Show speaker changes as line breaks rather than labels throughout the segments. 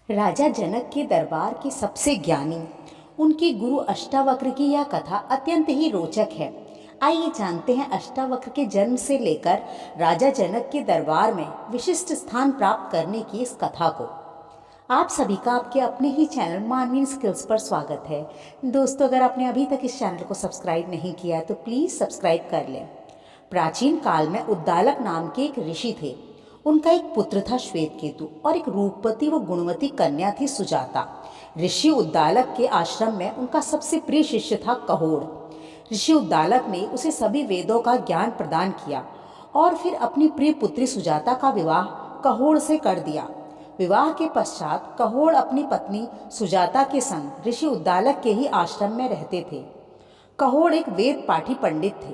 राजा जनक के दरबार के सबसे ज्ञानी उनके गुरु अष्टावक्र की यह कथा अत्यंत ही रोचक है। आइए जानते हैं अष्टावक्र के जन्म से लेकर राजा जनक के दरबार में विशिष्ट स्थान प्राप्त करने की इस कथा को। आप सभी का आपके अपने ही चैनल मानवीय स्किल्स पर स्वागत है। दोस्तों, अगर आपने अभी तक इस चैनल को सब्सक्राइब नहीं किया है तो प्लीज़ सब्सक्राइब कर लें। प्राचीन काल में उद्दालक नाम के एक ऋषि थे। उनका एक पुत्र था श्वेतकेतु और एक रूपवती व गुणवती कन्या थी सुजाता। ऋषि उद्दालक के आश्रम में उनका सबसे प्रिय शिष्य था कहोड़। ऋषि उद्दालक ने उसे सभी वेदों का ज्ञान प्रदान किया और फिर अपनी प्रिय पुत्री सुजाता का विवाह कहोड़ से कर दिया। विवाह के पश्चात कहोड़ अपनी पत्नी सुजाता के संग ऋषि उद्दालक के ही आश्रम में रहते थे। कहोड़ एक वेद पाठी पंडित थे।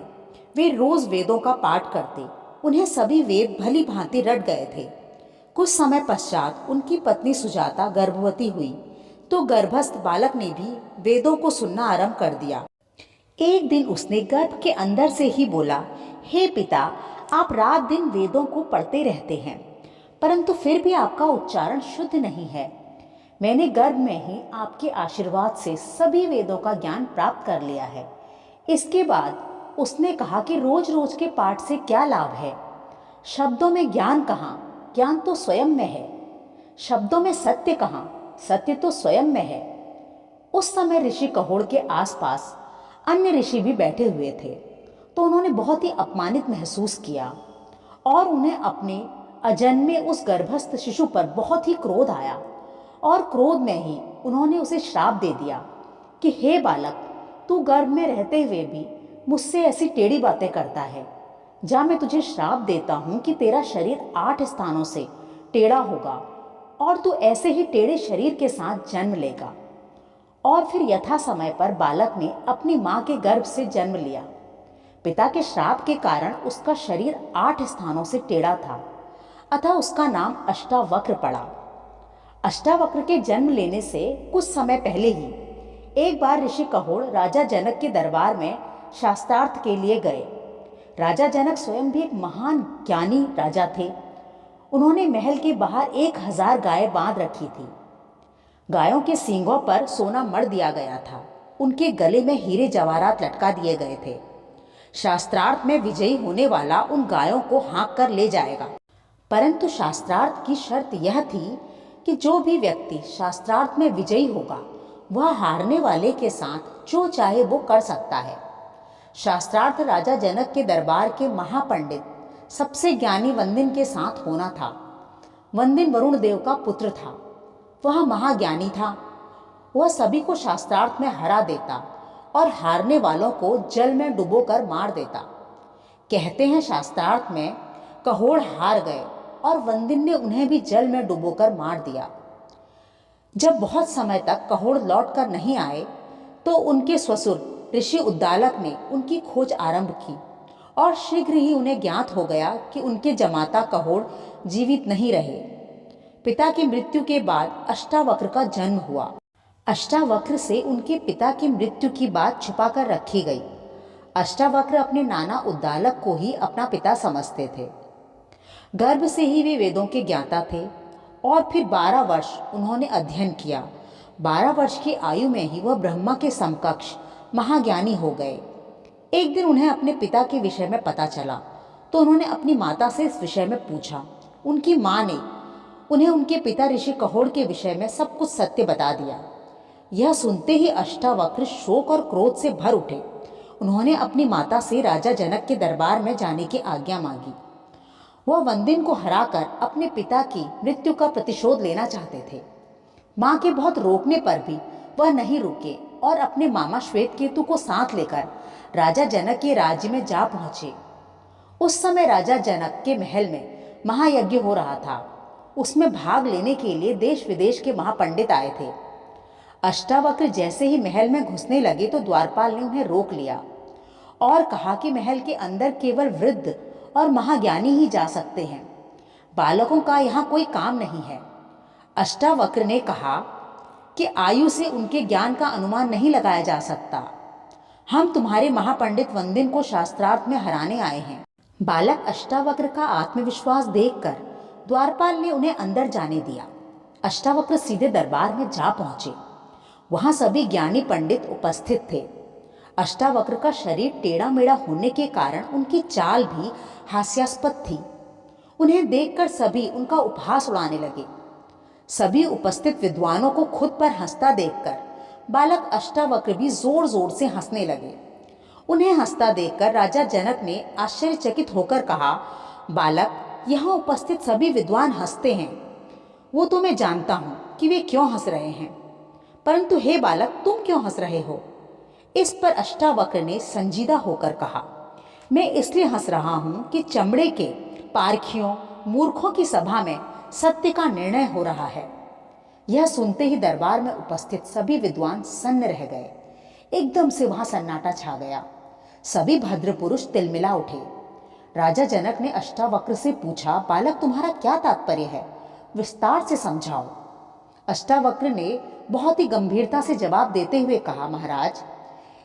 वे रोज वेदों का पाठ करते। उन्हें सभी वेद भली भांति रट गए थे। कुछ समय पश्चात उनकी पत्नी सुजाता गर्भवती हुई तो गर्भस्थ बालक ने भी वेदों को सुनना आरंभ कर दिया। एक दिन उसने गर्भ के अंदर से ही बोला, हे पिता, आप रात दिन वेदों को पढ़ते रहते हैं, परंतु फिर भी आपका उच्चारण शुद्ध नहीं है। मैंने गर्भ में ही आपके आशीर्वाद से सभी वेदों का ज्ञान प्राप्त कर लिया है। इसके बाद उसने कहा कि रोज रोज के पाठ से क्या लाभ है। शब्दों में ज्ञान कहाँ, ज्ञान तो स्वयं में है। शब्दों में सत्य कहाँ, सत्य तो स्वयं में है। उस समय ऋषि कहोड़ के आसपास अन्य ऋषि भी बैठे हुए थे, तो उन्होंने बहुत ही अपमानित महसूस किया और उन्हें अपने अजन्मे उस गर्भस्थ शिशु पर बहुत ही क्रोध आया और क्रोध में ही उन्होंने उसे श्राप दे दिया कि हे बालक, तू गर्भ में रहते हुए भी मुझसे ऐसी टेढ़ी बातें करता है। जा, मैं तुझे श्राप देता हूँ कि तेरा शरीर 8 स्थानों से टेढ़ा होगा और तू ऐसे ही टेढ़े शरीर के साथ जन्म लेगा। और फिर यथा समय पर बालक ने अपनी माँ के गर्भ से जन्म लिया। पिता के श्राप के कारण उसका शरीर 8 स्थानों से टेढ़ा था, अतः उसका नाम अष्टावक्र पड़ा। अष्टावक्र के जन्म लेने से कुछ समय पहले ही एक बार ऋषि कहोड़ राजा जनक के दरबार में शास्त्रार्थ के लिए गए। राजा जनक स्वयं भी एक महान ज्ञानी राजा थे। उन्होंने महल के बाहर 1000 गायें बांध रखी थी। गायों के सींगों पर सोना मढ़ दिया गया था। उनके गले में हीरे जवाहरात लटका दिए गए थे। शास्त्रार्थ में विजयी होने वाला उन गायों को हाँक कर ले जाएगा, परंतु शास्त्रार्थ की शर्त यह थी कि जो भी व्यक्ति शास्त्रार्थ में विजयी होगा वह हारने वाले के साथ जो चाहे वो कर सकता है। शास्त्रार्थ राजा जनक के दरबार के महापंडित सबसे ज्ञानी वंदिन के साथ होना था। वंदिन वरुण देव का पुत्र था। वह महाज्ञानी था। वह सभी को शास्त्रार्थ में हरा देता और हारने वालों को जल में डुबोकर मार देता। कहते हैं शास्त्रार्थ में कहोड़ हार गए और वंदिन ने उन्हें भी जल में डुबोकर मार दिया। जब बहुत समय तक कहोड़ लौट कर नहीं आए तो उनके ससुर ऋषि उद्दालक ने उनकी खोज आरंभ की और शीघ्र ही उन्हें ज्ञात हो गया कि उनके जमाता कहोड़ जीवित नहीं रहे। पिता की मृत्यु के बाद अष्टावक्र का जन्म हुआ। अष्टावक्र से उनके पिता की मृत्यु की बात छुपाकर रखी गई। अष्टावक्र अपने नाना उद्दालक को ही अपना पिता समझते थे। गर्भ से ही वे वेदों के ज्ञाता थे और फिर 12 वर्ष उन्होंने अध्ययन किया। 12 वर्ष की आयु में ही वह ब्रह्मा के समकक्ष महाज्ञानी हो गए। एक दिन उन्हें अपने पिता के विषय में पता चला तो उन्होंने अपनी माता से इस विषय में पूछा। उनकी माँ ने उन्हें उनके पिता ऋषि कहोड़ के विषय में सब कुछ सत्य बता दिया। यह सुनते ही अष्टावक्र शोक और क्रोध से भर उठे। उन्होंने अपनी माता से राजा जनक के दरबार में जाने की आज्ञा मांगी। वह वंदिन को हराकर अपने पिता की मृत्यु का प्रतिशोध लेना चाहते थे। माँ के बहुत रोकने पर भी वह नहीं रुके और अपने मामा श्वेतकेतु को साथ लेकर राजा जनक के राज्य में जा पहुंचे। उस समय राजा जनक के महल में महायज्ञ हो रहा था। उसमें भाग लेने के लिए देश विदेश के महापंडित आए थे। अष्टावक्र जैसे ही महल में घुसने लगे तो द्वारपाल ने उन्हें रोक लिया और कहा कि महल के अंदर केवल वृद्ध और महाज्ञानी ही जा सकते हैं। बालकों का यहाँ कोई काम नहीं है। अष्टावक्र ने कहा कि आयु से उनके ज्ञान का अनुमान नहीं लगाया जा सकता। हम तुम्हारे महापंडित वंदिन को शास्त्रार्थ में हराने आए हैं। बालक अष्टावक्र का आत्मविश्वास देखकर द्वारपाल ने उन्हें अंदर जाने दिया। अष्टावक्र सीधे दरबार में जा पहुंचे। वहां सभी ज्ञानी पंडित उपस्थित थे। अष्टावक्र का शरीर टेढ़ा मेढ़ा होने के कारण उनकी चाल भी हास्यास्पद थी। उन्हें देखकर सभी उनका उपहास उड़ाने लगे। सभी उपस्थित विद्वानों को खुद पर हंसता देखकर बालक अष्टावक्र भी जोर जोर से हंसने लगे। उन्हें हंसता देखकर राजा जनक ने आश्चर्यचकित होकर कहा, बालक, यहाँ उपस्थित सभी विद्वान हंसते हैं, वो तो मैं जानता हूँ कि वे क्यों हंस रहे हैं, परंतु हे बालक, तुम क्यों हंस रहे हो? इस पर अष्टावक्र ने संजीदा होकर कहा, मैं इसलिए हंस रहा हूँ कि चमड़े के पारखियों मूर्खों की सभा में सत्य का निर्णय हो रहा है। यह सुनते ही दरबार में उपस्थित सभी विद्वान सन्न रह गए। एकदम से वहां सन्नाटा छा गया। सभी भद्र पुरुष तिलमिला उठे। राजा जनक ने अष्टावक्र से पूछा, बालक, तुम्हारा क्या तात्पर्य है? विस्तार से समझाओ। अष्टावक्र ने बहुत ही गंभीरता से जवाब देते हुए कहा, महाराज,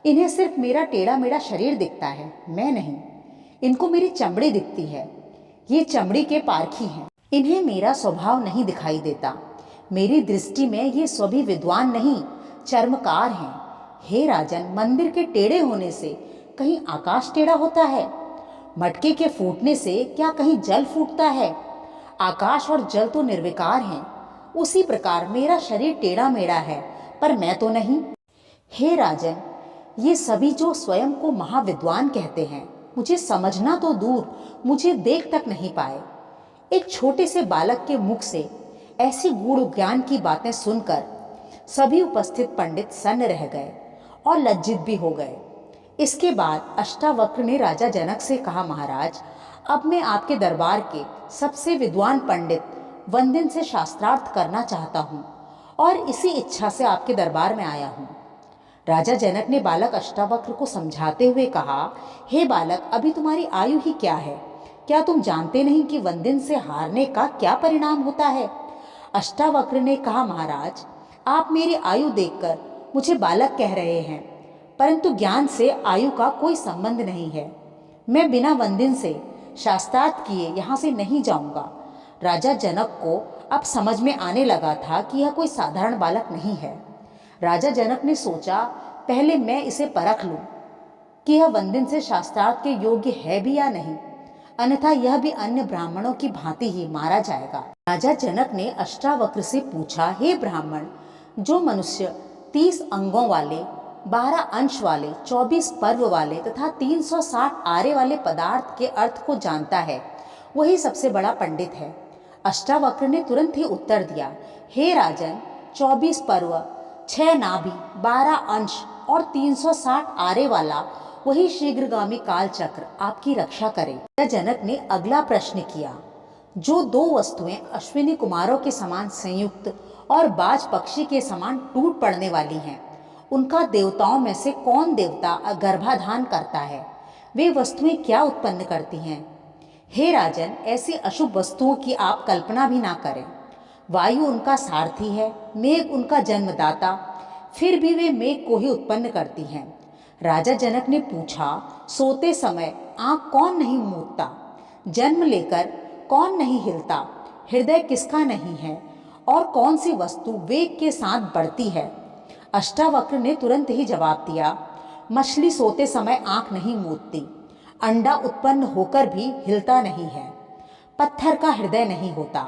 इन्हें सिर्फ मेरा टेढ़ा मेढ़ा शरीर दिखता है, मैं नहीं। इनको मेरी चमड़ी दिखती है। ये चमड़ी के पारखी हैं। इन्हें मेरा स्वभाव नहीं दिखाई देता। मेरी दृष्टि में ये सभी विद्वान नहीं, चर्मकार हैं। हे राजन, मंदिर के टेढ़े होने से कहीं आकाश टेढ़ा होता है? मटके के फूटने से क्या कहीं जल फूटता है? आकाश और जल तो निर्विकार हैं। उसी प्रकार मेरा शरीर टेढ़ा मेढ़ा है, पर मैं तो नहीं। हे राजन, ये सभी जो स्वयं को महाविद्वान कहते हैं, मुझे समझना तो दूर, मुझे देख तक नहीं पाए। एक छोटे से बालक के मुख से ऐसी गूढ़ ज्ञान की बातें सुनकर सभी उपस्थित पंडित सन्न रह गए और लज्जित भी हो गए। इसके बाद अष्टावक्र ने राजा जनक से कहा, महाराज, अब मैं आपके दरबार के सबसे विद्वान पंडित वंदिन से शास्त्रार्थ करना चाहता हूँ और इसी इच्छा से आपके दरबार में आया हूँ। राजा जनक ने बालक अष्टावक्र को समझाते हुए कहा, हे बालक, अभी तुम्हारी आयु ही क्या है? क्या तुम जानते नहीं कि वंदिन से हारने का क्या परिणाम होता है? अष्टावक्र ने कहा, महाराज, आप मेरी आयु देखकर मुझे बालक कह रहे हैं, परंतु ज्ञान से आयु का कोई संबंध नहीं है। मैं बिना वंदिन से शास्त्रार्थ किए यहाँ से नहीं जाऊँगा। राजा जनक को अब समझ में आने लगा था कि यह कोई साधारण बालक नहीं है। राजा जनक ने सोचा, पहले मैं इसे परख लूं कि यह वंदिन से शास्त्रार्थ के योग्य है भी या नहीं, अन्यथा यह भी अन्य ब्राह्मणों की भांति ही मारा जाएगा। राजा जनक ने अष्टावक्र से पूछा, हे ब्राह्मण, जो मनुष्य 30 अंगों वाले, 12 अंश वाले, 24 पर्व वाले तथा 360 आरे वाले पदार्थ के अर्थ को जानता है, वही सबसे बड़ा पंडित है। अष्टावक्र ने तुरंत ही उत्तर दिया, हे राजन, 24 पर्व, 6 नाभि, 12 अंश और 360 आरे वाला वही शीघ्रगामी काल चक्र आपकी रक्षा करे। जनक ने अगला प्रश्न किया, जो 2 वस्तुएं अश्विनी कुमारों के समान संयुक्त और बाज पक्षी के समान टूट पड़ने वाली हैं, उनका देवताओं में से कौन देवता गर्भाधान करता है? वे वस्तुएं क्या उत्पन्न करती हैं? हे राजन, ऐसी अशुभ वस्तुओं की आप कल्पना भी ना करें। वायु उनका सारथी है, मेघ उनका जन्मदाता, फिर भी वे मेघ को ही उत्पन्न करती हैं। राजा जनक ने पूछा, सोते समय आँख कौन नहीं मूंदता? जन्म लेकर कौन नहीं हिलता? हृदय किसका नहीं है? और कौन सी वस्तु वेग के साथ बढ़ती है? अष्टावक्र ने तुरंत ही जवाब दिया, मछली सोते समय आँख नहीं मूंदती, अंडा उत्पन्न होकर भी हिलता नहीं है, पत्थर का हृदय नहीं होता,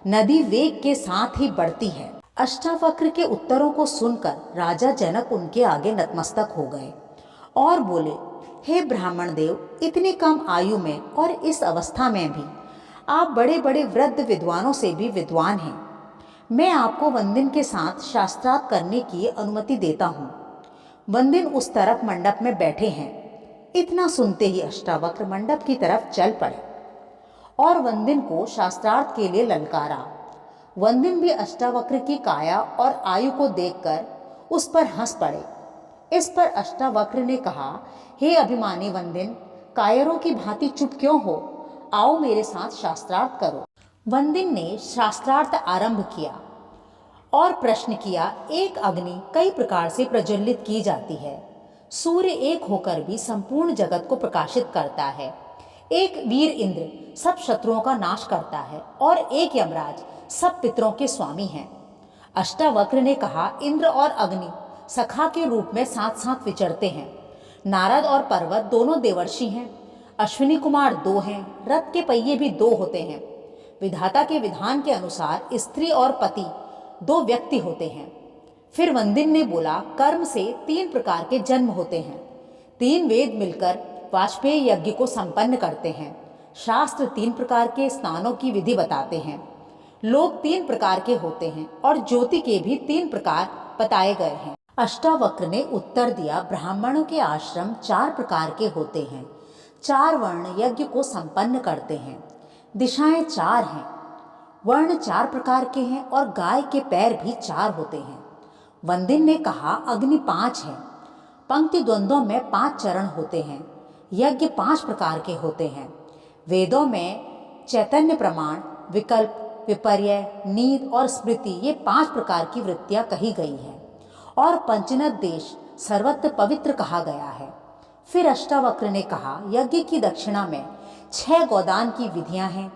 नदी वेग के साथ ही बढ़ती है। अष्टावक्र के उत्तरों को सुनकर राजा जनक उनके आगे नतमस्तक हो गए और बोले, हे ब्राह्मण देव, इतनी कम आयु में और इस अवस्था में भी आप बड़े बड़े वृद्ध विद्वानों से भी विद्वान हैं। मैं आपको वंदिन के साथ शास्त्रार्थ करने की अनुमति देता हूँ। वंदिन उस तरफ मंडप में बैठे हैं। इतना सुनते ही अष्टावक्र मंडप की तरफ चल पड़े और वंदिन को शास्त्रार्थ के लिए ललकारा। वंदिन भी अष्टावक्र की काया और आयु को देखकर उस पर हंस पड़े। इस पर अष्टावक्र ने कहा, हे अभिमानी वंदिन, कायरों की भांति चुप क्यों हो? आओ मेरे साथ शास्त्रार्थ करो। वंदिन ने शास्त्रार्थ आरंभ किया और प्रश्न किया, एक अग्नि कई प्रकार से प्रज्वलित की जाती है। सूर्य एक होकर भी संपूर्ण जगत को प्रकाशित करता है। एक वीर इंद्र सब शत्रुओं का नाश करता है और एक यमराज सब पितरों के स्वामी हैं। अष्टावक्र ने कहा, इंद्र और अग्नि सखा के रूप में साथ साथ विचरते हैं। नारद और पर्वत दोनों देवर्षि हैं। अश्विनी कुमार 2 हैं। रथ के पहिए भी 2 होते हैं। विधाता के विधान के अनुसार स्त्री और पति 2 व्यक्ति होते हैं। फिर वंदिन ने बोला, कर्म से 3 प्रकार के जन्म होते हैं। 3 वेद मिलकर वाजपेयी यज्ञ को संपन्न करते हैं। शास्त्र 3 प्रकार के स्नानों की विधि बताते हैं। लोग 3 प्रकार के होते हैं और ज्योति के भी 3 प्रकार बताए गए हैं। अष्टावक्र ने उत्तर दिया, ब्राह्मणों के आश्रम 4 प्रकार के होते हैं। 4 वर्ण यज्ञ को संपन्न करते हैं। दिशाएं 4 हैं। वर्ण 4 प्रकार के हैं और गाय के पैर भी 4 होते हैं। वंदिन ने कहा, अग्नि 5 है। पंक्ति द्वंद्वों में 5 चरण होते हैं। यज्ञ 5 प्रकार के होते हैं। वेदों में चैतन्य प्रमाण, विकल्प, विपर्य, नीद और स्मृति ये 5 प्रकार की वृत्तियां कही गई हैं और पंचनद देश सर्वत्र पवित्र कहा गया है। फिर अष्टावक्र ने कहा, यज्ञ की दक्षिणा में 6 गोदान की विधियां हैं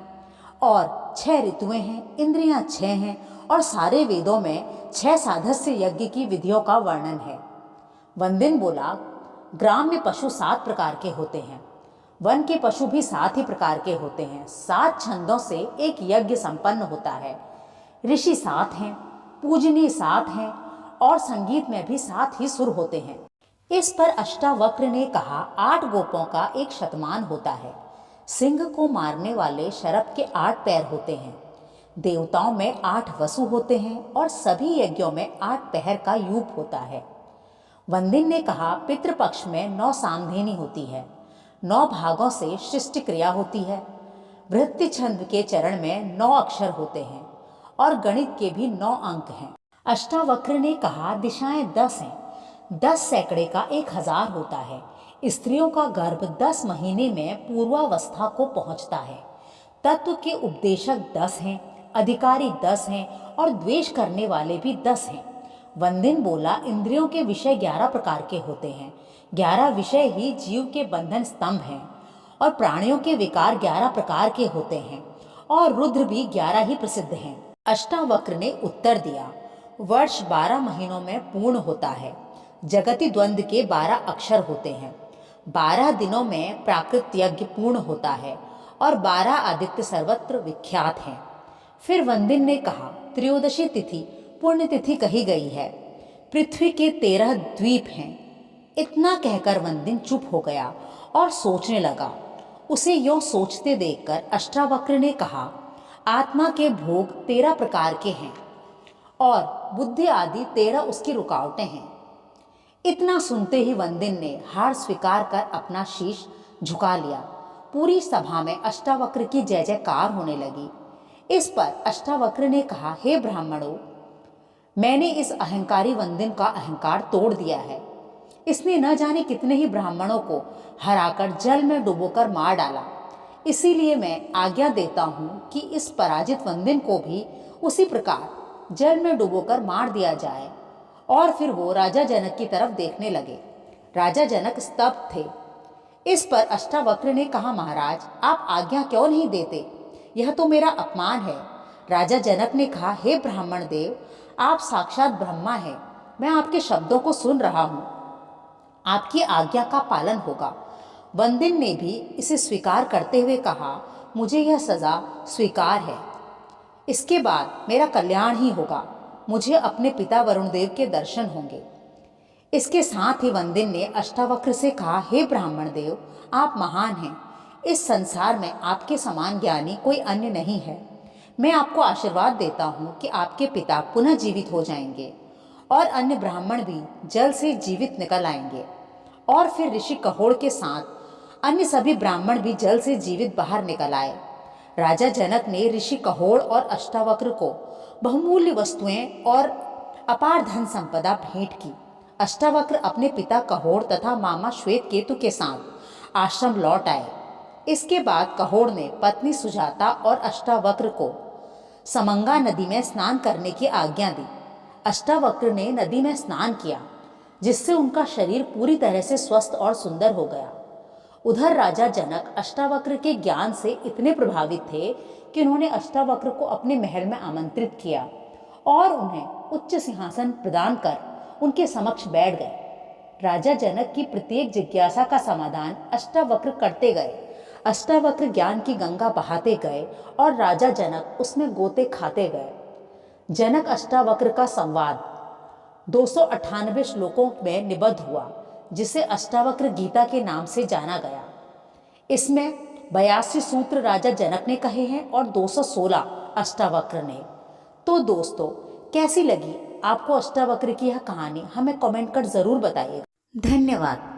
और 6 ऋतुएं हैं, इंद्रियां 6 हैं और सारे वेदों में 6 साधस्य यज्ञ की विधियों का वर्णन है। वंदिन बोला, ग्राम में पशु 7 प्रकार के होते हैं। वन के पशु भी 7 ही प्रकार के होते हैं। 7 छंदों से एक यज्ञ संपन्न होता है। ऋषि 7 हैं, पूजनीय 7 हैं और संगीत में भी 7 ही सुर होते हैं। इस पर अष्टावक्र ने कहा, 8 गोपों का एक शतमान होता है। सिंह को मारने वाले शरभ के 8 पैर होते हैं। देवताओं में 8 वसु होते हैं और सभी यज्ञों में 8 पहर का यूप होता है। वंदिन ने कहा, पितृपक्ष में 9 सामधेनी होती है। 9 भागों से सृष्टि क्रिया होती है। वृत्ति छंद के चरण में 9 अक्षर होते हैं और गणित के भी 9 अंक हैं। अष्टावक्र ने कहा, दिशाएं 10 हैं। 10 सैकड़े का 1000 होता है। स्त्रियों का गर्भ 10 महीने में पूर्वावस्था को पहुंचता है। तत्व के उपदेशक 10 हैं, अधिकारी 10 हैं और द्वेष करने वाले भी 10 हैं। वंदिन बोला, इंद्रियों के विषय 11 प्रकार के होते हैं। 11 विषय ही जीव के बंधन स्तंभ हैं और प्राणियों के विकार 11 प्रकार के होते हैं और रुद्र भी 11 ही प्रसिद्ध हैं। अष्टावक्र ने उत्तर दिया, वर्ष 12 महीनों में पूर्ण होता है। जगति द्वंद्व के 12 अक्षर होते हैं। 12 दिनों में प्राकृत यज्ञ पूर्ण होता है और 12 आदित्य सर्वत्र विख्यात हैं। फिर वंदिन ने कहा, त्रयोदशी तिथि पुण्य तिथि कही गई है। पृथ्वी के 13 द्वीप हैं। इतना कहकर वंदिन चुप हो गया और सोचने लगा। उसे यों सोचते देखकर अष्टावक्र ने कहा, आत्मा के भोग 13 प्रकार के हैं और बुद्धि आदि 13 उसकी रुकावटें हैं। इतना सुनते ही वंदिन ने हार स्वीकार कर अपना शीश झुका लिया। पूरी सभा में अष्टावक्र की जय जयकार होने लगी। इस पर अष्टावक्र ने कहा, हे ब्राह्मणों, मैंने इस अहंकारी वंदिन का अहंकार तोड़ दिया है। इसने न जाने कितने ही ब्राह्मणों को हराकर जल में डुबोकर मार डाला। इसीलिए मैं आज्ञा देता हूँ कि इस पराजित वंदिन को भी उसी प्रकार जल में डुबोकर मार दिया जाए। और फिर वो राजा जनक की तरफ देखने लगे। राजा जनक स्तब्ध थे। इस पर अष्टावक्र ने कहा, महाराज, आप आज्ञा क्यों नहीं देते? यह तो मेरा अपमान है। राजा जनक ने कहा, हे ब्राह्मण देव, आप साक्षात ब्रह्मा हैं। मैं आपके शब्दों को सुन रहा हूँ। आपकी आज्ञा का पालन होगा। वंदिन ने भी इसे स्वीकार करते हुए कहा, मुझे यह सजा स्वीकार है। इसके बाद मेरा कल्याण ही होगा। मुझे अपने पिता वरुणदेव के दर्शन होंगे। इसके साथ ही वंदिन ने अष्टावक्र से कहा, हे ब्राह्मण देव, आप महान हैं। इस संसार में आपके समान ज्ञानी कोई अन्य नहीं है। मैं आपको आशीर्वाद देता हूँ कि आपके पिता पुनः जीवित हो जाएंगे और अन्य ब्राह्मण भी जल से जीवित निकल आएंगे। और फिर ऋषि कहोड़ के साथ अन्य सभी ब्राह्मण भी जल से जीवित बाहर निकल आए। राजा जनक ने ऋषि कहोड़ और अष्टावक्र को बहुमूल्य वस्तुएं और अपार धन संपदा भेंट की। अष्टावक्र अपने पिता कहोड़ तथा मामा श्वेत केतु के साथ आश्रम लौट आए। इसके बाद कहोड़ ने पत्नी सुजाता और अष्टावक्र को समंगा नदी में स्नान करने की आज्ञा दी। अष्टावक्र ने नदी में स्नान किया, जिससे उनका शरीर पूरी तरह से स्वस्थ और सुंदर हो गया। उधर राजा जनक अष्टावक्र के ज्ञान से इतने प्रभावित थे कि उन्होंने अष्टावक्र को अपने महल में आमंत्रित किया और उन्हें उच्च सिंहासन प्रदान कर उनके समक्ष बैठ गए। राजा जनक की प्रत्येक जिज्ञासा का समाधान अष्टावक्र करते गए। अष्टावक्र ज्ञान की गंगा बहाते गए और राजा जनक उसमें गोते खाते गए। जनक अष्टावक्र का संवाद 298 श्लोकों में निबद्ध हुआ, जिसे अष्टावक्र गीता के नाम से जाना गया। इसमें 82 सूत्र राजा जनक ने कहे हैं और 216 अष्टावक्र ने। तो दोस्तों, कैसी लगी आपको अष्टावक्र की यह कहानी? हमें कमेंट कर जरूर बताइएगा। धन्यवाद।